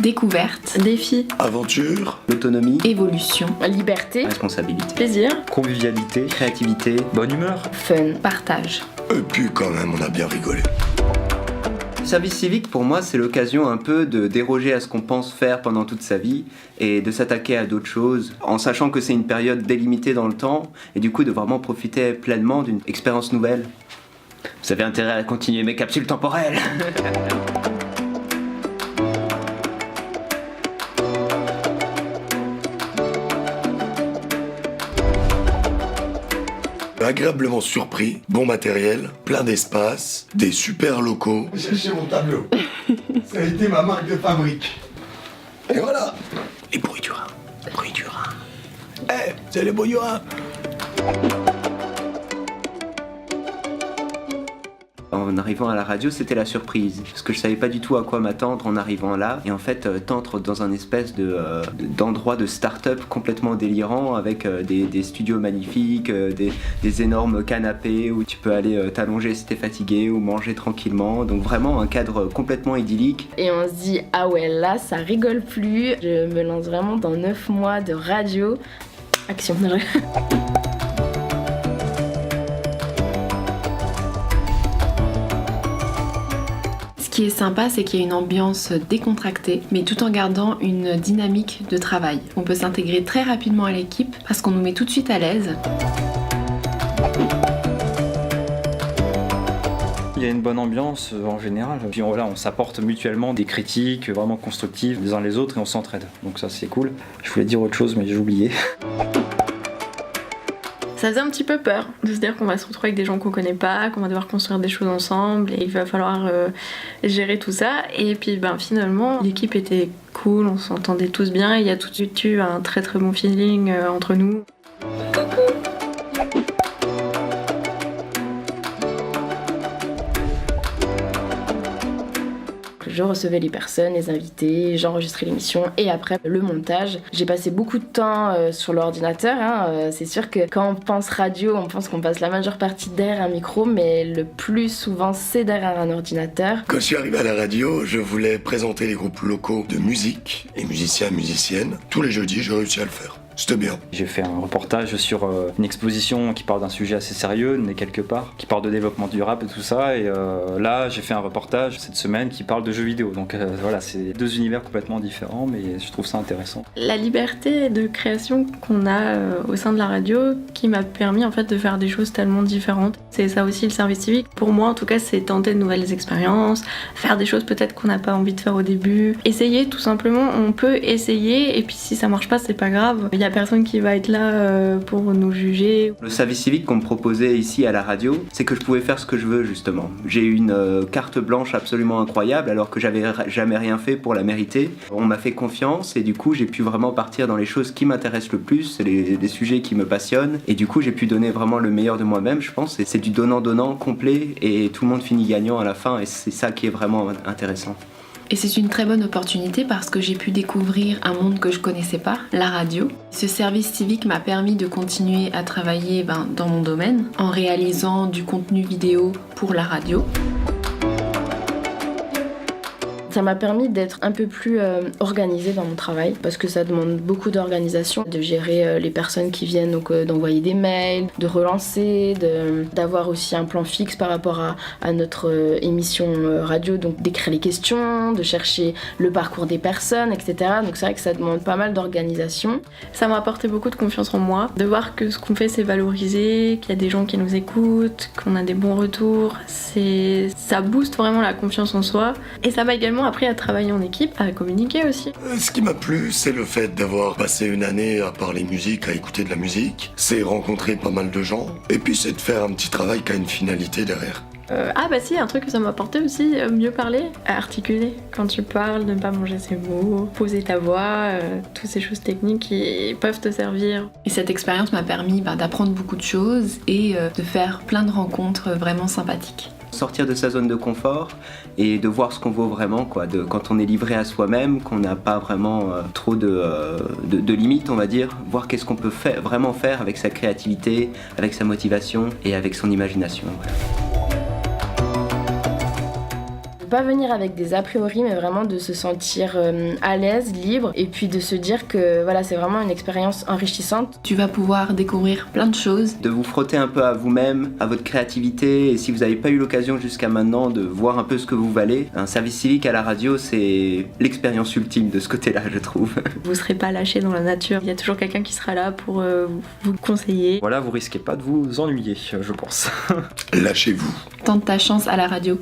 Découverte, Défi, Aventure, L'autonomie, évolution, liberté, responsabilité, plaisir, convivialité, créativité, bonne humeur. fun, partage. et puis quand même on a bien rigolé. Le service civique, pour moi, c'est l'occasion un peu de déroger à ce qu'on pense faire pendant toute sa vie et de s'attaquer à d'autres choses, en sachant que c'est une période délimitée dans le temps et du coup de vraiment profiter pleinement d'une expérience nouvelle. Vous avez intérêt à continuer mes capsules temporelles. Agréablement surpris, bon matériel, plein d'espace, des super locaux. J'ai cherché mon tableau. Ça a été ma marque de fabrique. Et voilà. Les bruits du Rhin. Bruits du Rhin. C'est les bruits du Rhin. En arrivant à la radio, c'était la surprise, parce que je savais pas du tout à quoi m'attendre en arrivant là, et en fait t'entres dans un espèce d'endroit de start-up complètement délirant, avec des studios magnifiques, des énormes canapés où tu peux aller t'allonger si t'es fatigué ou manger tranquillement, donc vraiment un cadre complètement idyllique. et on se dit ah ouais là ça rigole plus, je me lance vraiment dans 9 mois de radio. Action. Ce qui est sympa, c'est qu'il y a une ambiance décontractée, mais tout en gardant une dynamique de travail. On peut s'intégrer très rapidement à l'équipe parce qu'on nous met tout de suite à l'aise. Il y a une bonne ambiance en général. Puis voilà, on s'apporte mutuellement des critiques vraiment constructives les uns les autres et on s'entraide. Donc ça c'est cool. Je voulais dire autre chose mais j'ai oublié. Ça faisait un petit peu peur de se dire qu'on va se retrouver avec des gens qu'on connaît pas, qu'on va devoir construire des choses ensemble et il va falloir gérer tout ça. Et puis finalement, l'équipe était cool, on s'entendait tous bien et il y a tout de suite eu un très très bon feeling entre nous. Je recevais les personnes, les invités, j'enregistrais l'émission et après le montage. J'ai passé beaucoup de temps sur l'ordinateur. C'est sûr que quand on pense radio, on pense qu'on passe la majeure partie derrière un micro, mais le plus souvent c'est derrière un ordinateur. Quand je suis arrivé à la radio, je voulais présenter les groupes locaux de musique, les musiciens et musiciennes. Tous les jeudis, j'ai réussi à le faire. C'était bien. J'ai fait un reportage sur une exposition qui parle d'un sujet assez sérieux, né quelque part, qui parle de développement durable et tout ça. Et là, j'ai fait un reportage cette semaine qui parle de jeux vidéo. Donc voilà, c'est deux univers complètement différents, mais je trouve ça intéressant. La liberté de création qu'on a au sein de la radio qui m'a permis en fait de faire des choses tellement différentes. C'est ça aussi le service civique. Pour moi en tout cas, c'est tenter de nouvelles expériences, faire des choses peut-être qu'on n'a pas envie de faire au début. Essayer tout simplement, on peut essayer et puis si ça marche pas, c'est pas grave. Il y a personne qui va être là pour nous juger. Le service civique qu'on me proposait ici à la radio, c'est que je pouvais faire ce que je veux justement. J'ai eu une carte blanche absolument incroyable alors que j'avais jamais rien fait pour la mériter. On m'a fait confiance et du coup j'ai pu vraiment partir dans les choses qui m'intéressent le plus, les sujets qui me passionnent et du coup j'ai pu donner vraiment le meilleur de moi-même je pense et c'est du donnant-donnant complet et tout le monde finit gagnant à la fin et c'est ça qui est vraiment intéressant. Et c'est une très bonne opportunité parce que j'ai pu découvrir un monde que je connaissais pas, la radio. Ce service civique m'a permis de continuer à travailler dans mon domaine en réalisant du contenu vidéo pour la radio. Ça m'a permis d'être un peu plus organisée dans mon travail parce que ça demande beaucoup d'organisation, de gérer les personnes qui viennent, donc d'envoyer des mails, de relancer, d'avoir aussi un plan fixe par rapport à notre émission radio, donc d'écrire les questions, de chercher le parcours des personnes, etc. Donc c'est vrai que ça demande pas mal d'organisation. Ça m'a apporté beaucoup de confiance en moi, de voir que ce qu'on fait c'est valorisé, qu'il y a des gens qui nous écoutent, qu'on a des bons retours, ça booste vraiment la confiance en soi et ça va également appris à travailler en équipe, à communiquer aussi. Ce qui m'a plu, c'est le fait d'avoir passé une année à parler musique, à écouter de la musique. C'est rencontrer pas mal de gens. Et puis c'est de faire un petit travail qui a une finalité derrière. Si, un truc que ça m'a apporté aussi, mieux parler, articuler. Quand tu parles, ne pas manger ses mots, poser ta voix, toutes ces choses techniques qui peuvent te servir. Et cette expérience m'a permis d'apprendre beaucoup de choses et de faire plein de rencontres vraiment sympathiques. Sortir de sa zone de confort et de voir ce qu'on vaut vraiment, quand on est livré à soi-même, qu'on n'a pas vraiment trop de limites, on va dire, voir qu'est-ce qu'on peut vraiment faire avec sa créativité, avec sa motivation et avec son imagination. Voilà. pas venir avec des a priori, mais vraiment de se sentir à l'aise, libre, et puis de se dire que voilà, c'est vraiment une expérience enrichissante. Tu vas pouvoir découvrir plein de choses. De vous frotter un peu à vous-même, à votre créativité, et si vous n'avez pas eu l'occasion jusqu'à maintenant de voir un peu ce que vous valez, un service civique à la radio, c'est l'expérience ultime de ce côté-là, je trouve. Vous serez pas lâché dans la nature, il y a toujours quelqu'un qui sera là pour vous conseiller. Voilà, vous risquez pas de vous ennuyer, je pense. Lâchez-vous. Tente ta chance à la radio.